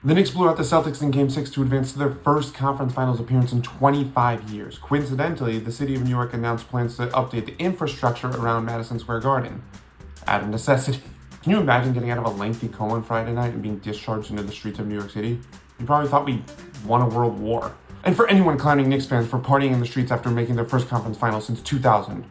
The Knicks blew out the Celtics in Game 6 to advance to their first conference finals appearance in 25 years. Coincidentally, the city of New York announced plans to update the infrastructure around Madison Square Garden. Out of necessity. Can you imagine getting out of a lengthy coma on Friday night and being discharged into the streets of New York City? You probably thought we won a world war. And for anyone clowning Knicks fans for partying in the streets after making their first conference final since 2000,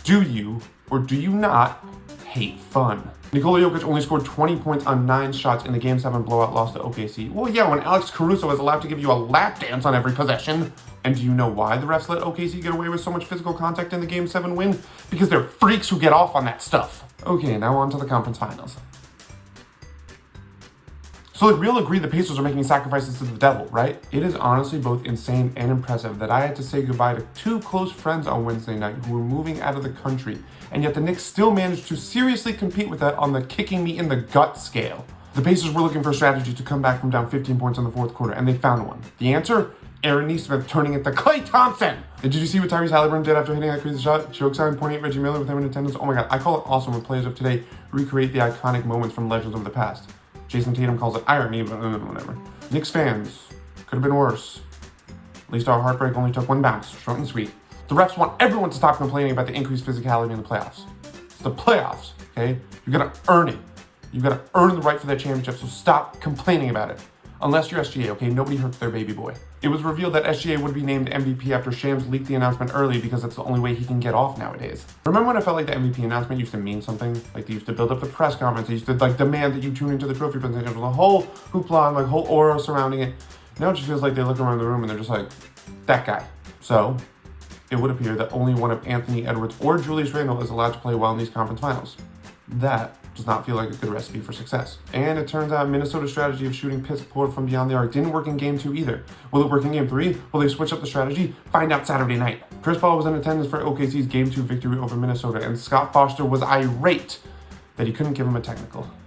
do you, or do you not, hate fun? Nikola Jokic only scored 20 points on 9 shots in the Game 7 blowout loss to OKC. Well, yeah, when Alex Caruso is allowed to give you a lap dance on every possession. And do you know why the refs let OKC get away with so much physical contact in the Game 7 win? Because they're freaks who get off on that stuff. Okay, now on to the conference finals. So we all agree the Pacers are making sacrifices to the devil, right? It is honestly both insane and impressive that I had to say goodbye to 2 close friends on Wednesday night who were moving out of the country, and yet the Knicks still managed to seriously compete with that on the kicking me in the gut scale. The Pacers were looking for a strategy to come back from down 15 points in the fourth quarter, and they found one. The answer? Aaron Nesmith turning it to Klay Thompson. And did you see what Tyrese Haliburton did after hitting that crazy shot? Choke sign pointing at Reggie Miller with him in attendance. Oh my god, I call it awesome when players of today recreate the iconic moments from legends of the past. Jason Tatum calls it irony, but whatever. Knicks fans, could have been worse. At least our heartbreak only took 1 bounce, short and sweet. The refs want everyone to stop complaining about the increased physicality in the playoffs. It's the playoffs, okay? You gotta earn it. You gotta earn the right for that championship, so stop complaining about it. Unless you're SGA, okay? Nobody hurts their baby boy. It was revealed that SGA would be named MVP after Shams leaked the announcement early because that's the only way he can get off nowadays. Remember when I felt like the MVP announcement used to mean something? Like they used to build up the press conference, they used to demand that you tune into the trophy presentation with a whole hoopla and whole aura surrounding it. Now it just feels like they look around the room and they're just like, that guy. So, it would appear that only one of Anthony Edwards or Julius Randle is allowed to play well in these conference finals. That does not feel like a good recipe for success. And it turns out Minnesota's strategy of shooting piss poured from beyond the arc didn't work in Game 2 either. Will it work in Game 3? Will they switch up the strategy? Find out Saturday night. Chris Paul was in attendance for OKC's Game 2 victory over Minnesota, and Scott Foster was irate that he couldn't give him a technical.